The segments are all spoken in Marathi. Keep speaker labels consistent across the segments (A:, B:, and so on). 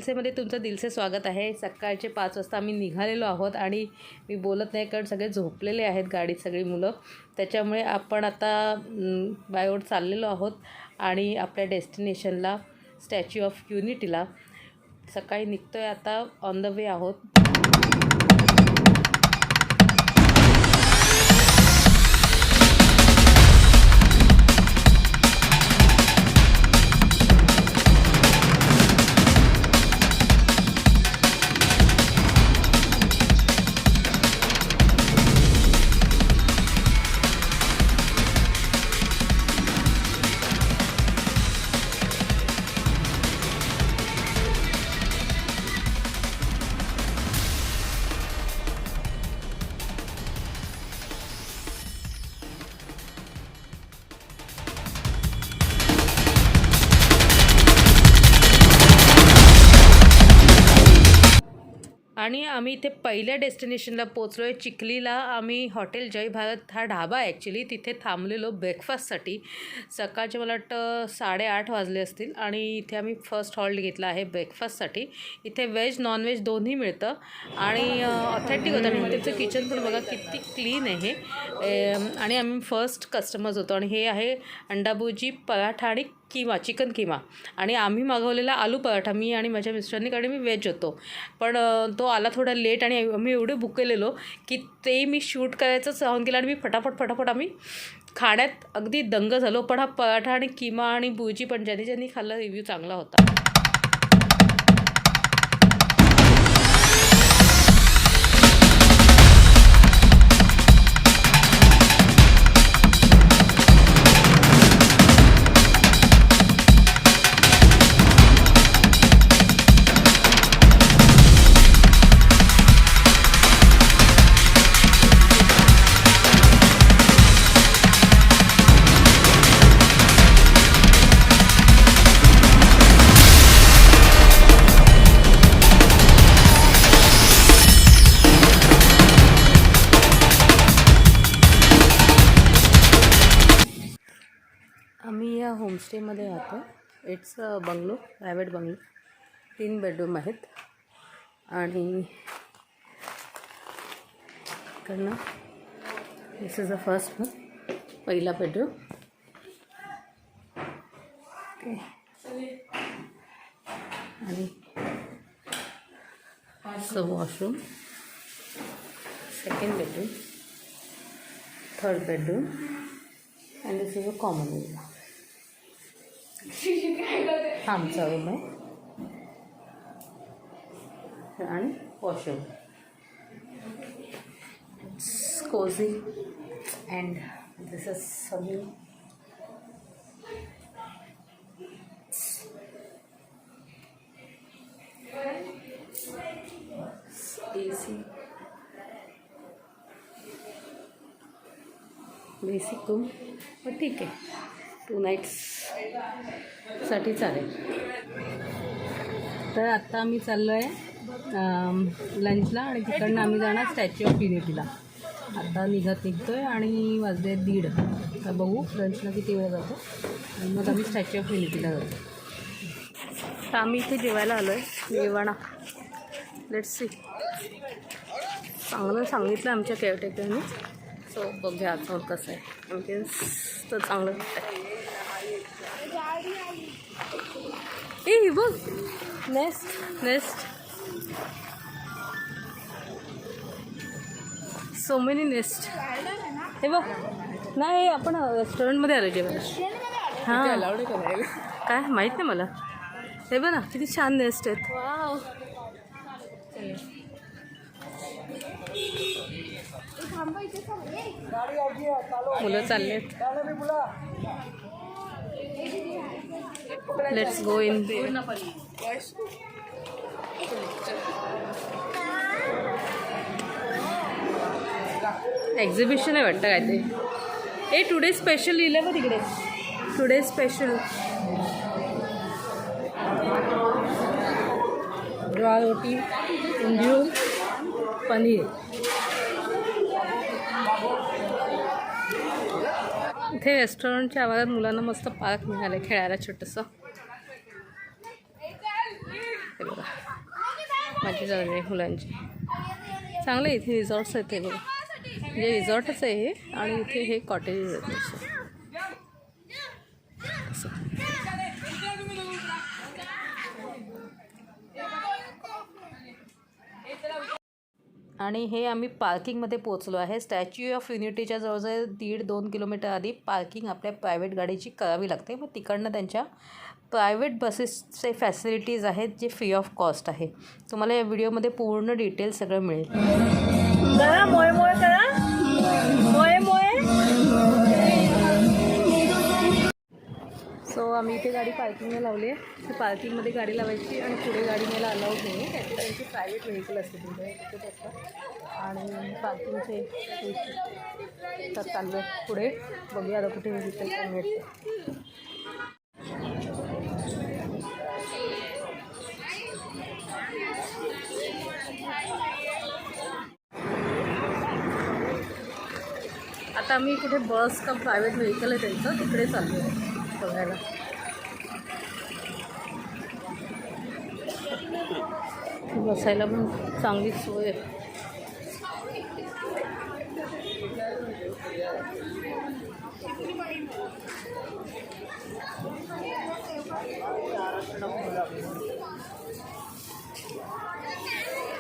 A: दिलसेमध्ये तुमचं दिलसे स्वागत आहे। सकाळचे 5 वाजता आम्ही निघालेलो आहोत आणि मी बोलत नाही कारण सगळे झोपलेले आहेत गाडीत सगळी मुलं, त्याच्यामुळे आपण आता बाय रोड चाललेलो आहोत आणि आपल्या डेस्टिनेशनला स्टॅच्यू ऑफ युनिटीला सकाळी निघतोय। आता ऑन द वे आहोत। आणि आम्ही इथे पहिल्या डेस्टिनेशनला पोचलो आहे चिखलीला। आम्ही हॉटेल जय भारत हा ढाबा ॲक्च्युली तिथे थांबलेलो ब्रेकफास्टसाठी। सकाळचे मला वाटतं 8:30 वाजले असतील आणि इथे आम्ही फर्स्ट हॉल्ट घेतला आहे ब्रेकफास्टसाठी। इथे व्हेज नॉनव्हेज दोन्ही मिळतं आणि ऑथेंटिक होतं आणि त्याचं किचन पण बघा किती क्लीन आहे आणि आम्ही फर्स्ट कस्टमर्स होतो। आणि हे आहे अंडा भुर्जी, पराठा आणि किमा, चिकन किमा। आणि आम्ही मागवलेला आलू पराठा, मी आणि माझ्या मिस्टरांनी, कारण मी व्हेज होतो, पण तो आला थोडा लेट आणि आम्ही एवढे भुकेलेलो की ते मी शूट करायचंच राहून गेलं आणि मी फटाफट आम्ही खाण्यात अगदी दंग झालो। पण हा पराठा आणि किमा आणि भुर्जी पण ज्यांनी खाल्ला रिव्ह्यू चांगला होता। आम्ही या होमस्टेमध्ये राहतो। It's bungalow, private bungalow, 3 bedroom आहेत आणि इकडनं दिस इज द फर्स्ट वन, पहिला बेडरूम। आणि washroom, second bedroom, third bedroom and this is a common area. आमचा रूम आहे आणि washroom. It's cosy and this is समी AC, बेसिक रूम, पण ठीक आहे, 2 नाईट्ससाठी चालेल। तर आत्ता आम्ही चाललो आहे लंचला आणि तिकडनं आम्ही जाणार स्टॅच्यू ऑफ युनिटीला। आता निघतोय आणि वाजले 1:30। तर बघू लंचला किती वेळ जातो आणि मग आम्ही स्टॅच्यू ऑफ युनिटीला जातो। तर आम्ही इथे जेवायला आलो आहे जेवाणा। लेट्स सी, चांगलं सांगितलं आमच्या केअरटेकरने, सो बघूया आता कसं आहे। एम्बियन्स तर चांगलं वाटतं। ए बघ, नेस्ट सो मेनी नेस्ट। हे बघ, नाही आपण रेस्टॉरंटमध्ये आलो जेवायला। हां, काय माहीत नाही मला। हे बघ ना किती छान नेस्ट आहेत। मुलं चाललेत। Let's go in. एक्झिबिशन आहे वाटतं काय ते। ए टुडे स्पेशल लिहिलं बघ तिकडे, टुडे स्पेशल रवा रोटी, इंडियो, पनीर। इथे रेस्टॉरंटच्या आवाजात मुलांना मस्त पार्क मिळालं खेळायला छोटंसं। हे बघा। एंट्री झाली आहे मुलांची. चांगलं आहे इथे रिसॉर्ट्स आहेत. हे बघा म्हणजे रिसॉर्टच आहे हे आणि इथे हे कॉटेजेस आहेत असं. आणि हे आम्ही पार्किंगमध्ये पोचलो आहे. स्टॅच्यू ऑफ युनिटीच्या जवळजवळ 1.5-2 किलोमीटर आधी पार्किंग आपल्या प्रायव्हेट गाडीची करावी लागते. मग तिकडनं त्यांच्या प्रायव्हेट बसेसचे फॅसिलिटीज आहेत जे फ्री ऑफ कॉस्ट आहे. तुम्हाला या व्हिडिओमध्ये पूर्ण डिटेल सगळं मिळेल.
B: करा मोय मोय करा मोय मोय.
A: सो आम्ही इथे गाडी पार्किंगला लावली आहे. पार्किंगमध्ये गाडी लावायची आणि पुढे गाडी न्यायला अलाउड नाही. त्याची त्यांची प्रायव्हेट व्हेकल असते तुमच्या तिथे असतं. आणि पार्किंगचे तर चालू आहे पुढे. बघूया आता कुठे व्हेकल पण भेटतं. आता आम्ही कुठे बस का प्रायव्हेट व्हेकल आहे त्यांचं तिकडे चाललो आहे बघायला. बसायला पण चांगली सोय आहे.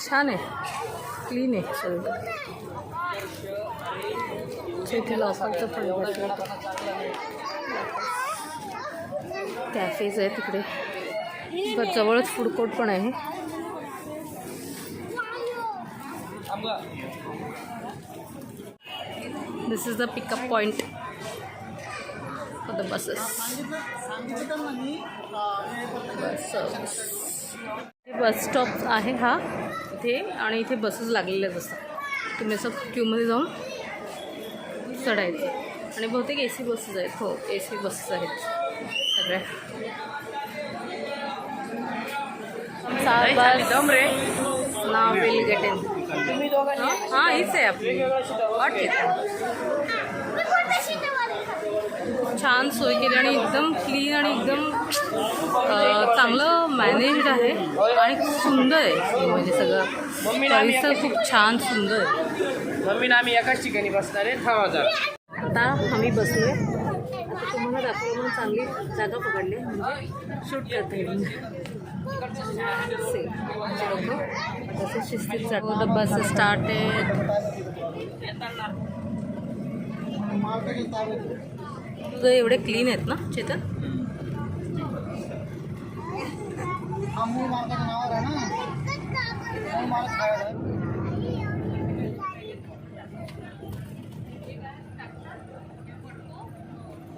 A: छान आहे, क्लीन आहे सगळं. इथे लॉकरचं पण कॅफेज आहे तिकडे. जवळच फूड कोर्ट पण आहे. This is the pickup point for the buses. Bus stop आहे हा इथे आणि इथे बसेस लागलेल्याच असतात. तुम्ही असं क्यूमध्ये जाऊन चढायचं आणि बहुतेक AC बसेस आहेत. हो AC बसेस आहेत सगळ्या. नाव विल गेट इन. हां हीच आहे आपली वाट छान सोय केली आणि एकदम क्लीन आणि एकदम चांगलं मॅनेज्ड आहे आणि सुंदर आहे. म्हणजे सगळं परिसर खूप छान सुंदर आहे.
C: मम्मीनं आम्ही एकाच ठिकाणी बसणार आहे.
A: आता आम्ही बसलो आहे. आता तुम्हाला दाखवलं म्हणून चांगली जागा पकडली म्हणजे शूट करता येईल. तसे शिस्तीत जातो. बस स्टार्टेड. तुझं एवढे क्लीन आहेत ना चेतन.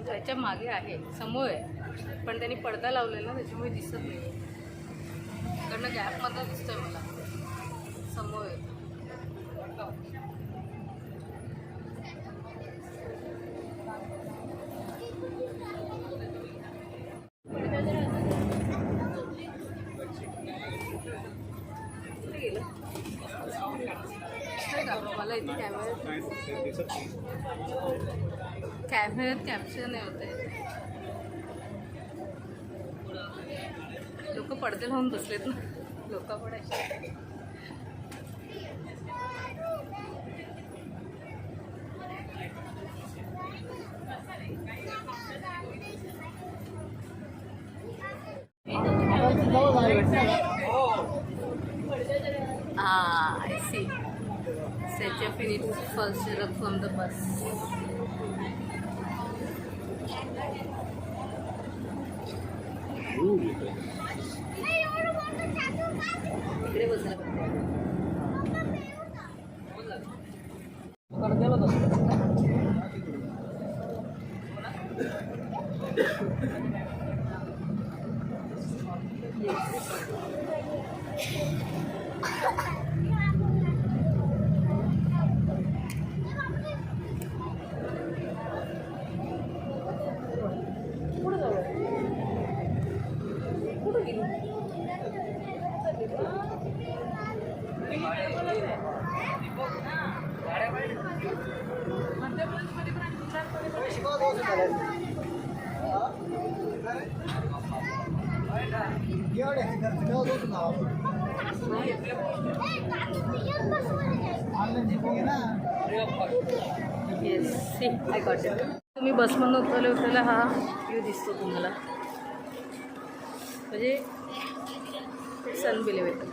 A: त्याच्या मागे आहे समोर आहे पण त्यांनी पडदा लावलेला ना त्याच्यामुळे दिसत नाही. इकडनं गॅपमधनं दिसतोय मला समोर आहे. मला इथे कॅमेऱ्यात कॅप्चर नाही होत आहे. लोक पडदे लावून बसलेत ना. लोक पण I see. Set your feet first up from the bus. इकडे बसला yes see I got it. तुम्ही बसमधून उतरले हा व्ह्यू दिसतो तुम्हाला, म्हणजे it's unbelievable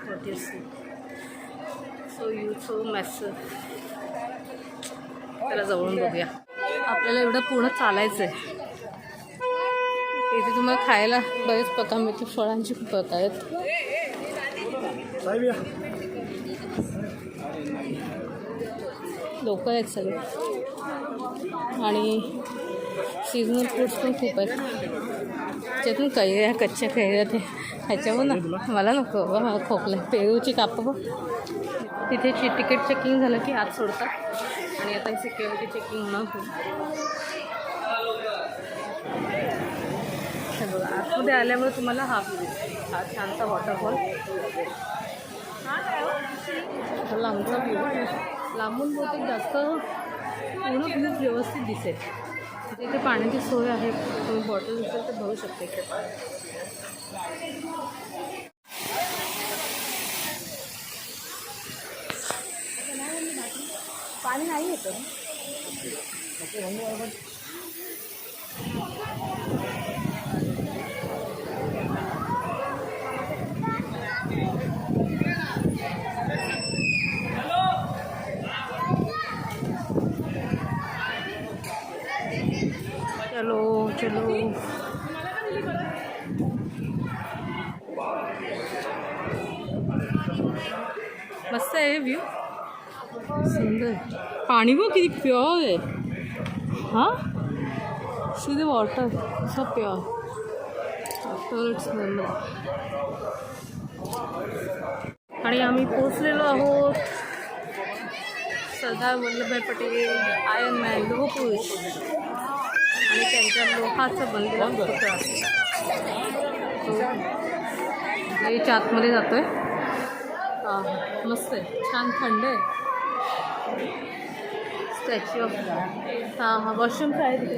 A: what you see. So massive. त्याला जवळून बघूया. आपल्याला एवढं पूर्ण चालायचं आहे. इथे तुम्हाला खायला बरेच प्रकार मिळतील. फळांची खूप प्रकार आहेत. लोक आहेत सगळे आणि सीझनल फ्रूट्स पण खूप आहेत. त्याच्यातून कैऱ्या, कच्च्या कैऱ्या ते ह्याच्यावर ना मला नको बाबा, मला खोकलं. पेरूची कापं बघ. तिथे तिकीट चेकिंग झालं की आत सोडतात आणि आता सिक्युरिटी चेकिंग होणार खूप. हे बघा, आतमध्ये आल्यामुळे तुम्हाला हा छानसा वॉटरफॉल. लांबचा व्ह्यू, लांबून बहुतेक जास्त पूर्ण व्ह्यू व्यवस्थित दिसेल. इथे पाण्याची सोय आहे. तुम्ही बॉटल असेल तर भरू शकता इथे. पाणी नाही येतं. चलो चलो. मस्त आहे व्ह्यू, सुंदर. पाणी बघ किती प्युअर आहे. हां, see the water, sub pure. After it's normal. आणि आम्ही पोचलेलो आहोत सरदार वल्लभभाई पटेल आयर्न मॅन लोहपुरुष आणि त्यांच्या लोहाचं बनलेला पुतळा. याच्या आतमध्ये जातो आहे. मस्त आहे, छान थंड आहे. स्टॅच्यू ऑफ हां वॉशरूमचं आहे तिथे.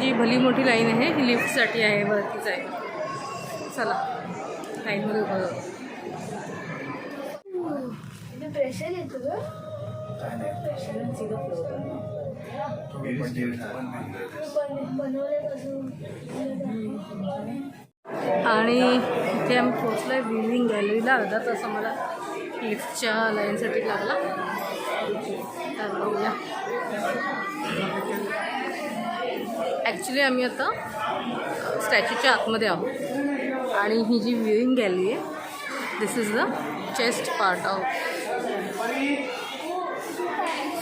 A: जी भली मोठी लाईन आहे ही लिफ्टसाठी आहे, वरतीच आहे. चला लाईनमध्ये उभं जाऊ.
B: प्रेशर येतो ग.
A: आणि इथे आम्ही पोचलो आहे व्ह्यूइंग गॅलरीला. अर्धा तास आम्हाला लिफ्टच्या लाईनसाठी लागला. ॲक्च्युली आम्ही आता स्टॅच्यूच्या आतमध्ये आहोत आणि ही जी व्ह्यूइंग गॅलरी आहे, this is the chest part of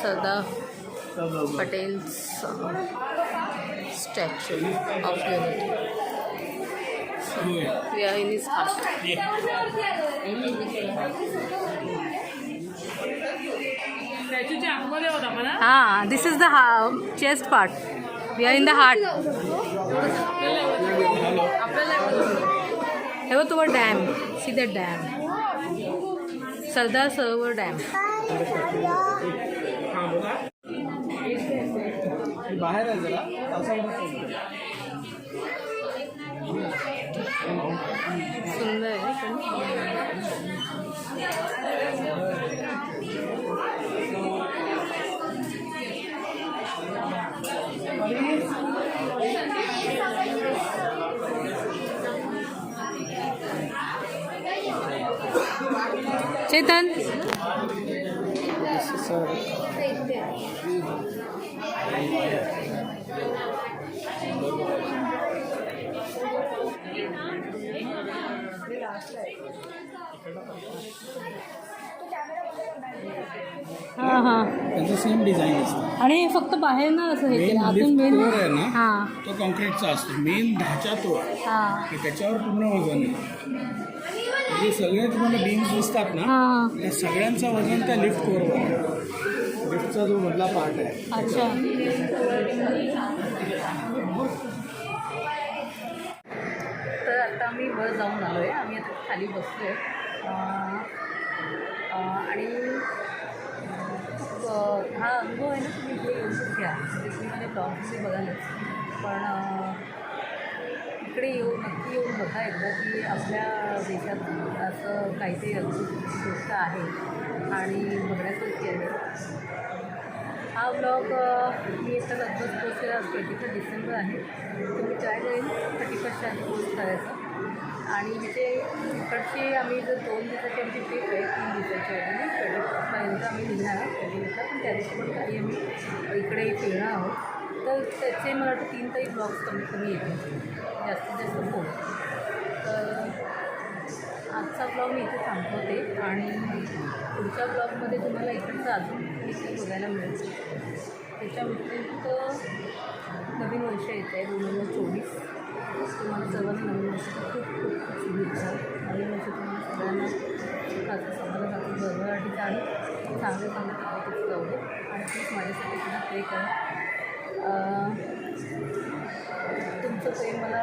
A: Sardar Patel's statue of unity. We are in his heart. हाँ, this is the chest part. We are in the heart. हे बघ तो dam. See the dam. Sardar Sarovar dam.
C: बाहेर आहे जरा.
A: सुंदर आहे पण. चेतन हां हां
D: त्यांचं सेम डिझाईन असतं
A: आणि फक्त बाहेर ना असं हे केलं आतून मेन.
D: फ्लोअर आहे ना
A: हां
D: तो कॉन्क्रीटचा असतो. मेन ढाचा तो आहे
A: हां
D: की त्याच्यावर पूर्ण वजन आहे. म्हणजे सगळे तुम्हाला बीम्स दिसतात ना,
A: हां.
D: त्या सगळ्यांचं वजन त्या लिफ्ट कोअरवर आहे. लिफ्टचा जो मधला पार्ट आहे.
A: अच्छा. तर आता आम्ही वर जाऊन आलो आहे. आम्ही आता खाली बसलो आहे आणि हा अनुभव आहे ना, तुम्ही इथे येऊनच घ्या. तुम्ही म्हणजे ब्लॉग्सही बघालच, पण इकडे नक्की येऊन बघा एकदा की आपल्या देशात असं काहीतरी अद्भुत गोष्ट आहे आणि बघण्यासारखी आहे. हा ब्लॉग मी आता लगभग पोस्ट 21 डिसेंबर आहे, तर मी ट्राय करेन 31च्या आधी पोस्ट करायचं. आणि म्हणजे इकडची आम्ही जर 2 दिवसाची आमची ट्रिप आहे, 3 दिवसाची आधी 21पर्यंत आम्ही निघणार आहोत 21ला, पण त्या दिवशी पण काही आम्ही इकडे फिरणार आहोत. तर त्याचे मला वाटतं 3 तरी ब्लॉग्स कमीत कमी येतील, जास्तीत जास्त 4. तर आजचा ब्लॉग मी इथे थांबवते आणि पुढच्या ब्लॉगमध्ये तुम्हाला इकडचं अजून इथे बघायला मिळेल. त्याच्या व्यतिरिक्त नवीन वर्ष येत आहे 2024. तुम्हाला सर्वांना नवीन वर्षाची खूप खूप खूप शुभेच्छा. नवीन वर्ष तुम्हाला सगळ्यांना सुखाचं समाधानाचं भरभराटीचं आणि चांगले चांगले पद्धतीचं जाऊ दे. आणि प्लीज माझ्यासाठी सुद्धा प्रे करा. तुमचं प्रेम मला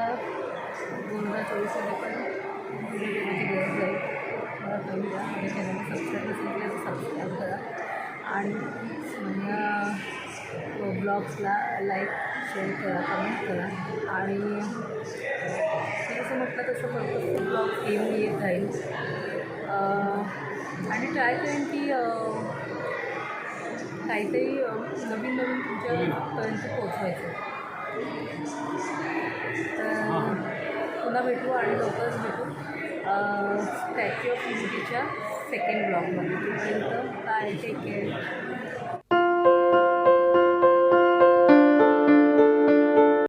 A: 2024मध्ये पण देण्याची गरज आहे. मला प्रेम द्या. माझ्या चॅनलला सबस्क्राईब नसेल तर सबस्क्राईब करा आणि माझ्या ब्लॉग्सला लाईक शेअर करा, कमेंट करा. आणि जसं म्हटलं तसं पर्पजफुल ब्लॉग घेऊन येत राहील. आणि ट्राय करेन की काहीतरी नवीन नवीन तुमच्यापर्यंत पोचवायचं. तर पुन्हा भेटू आणि लवकरच भेटू स्टॅच्यू ऑफ युनिटीच्या 2nd ब्लॉगमध्ये. तोपर्यंत बाय, टेक केअर.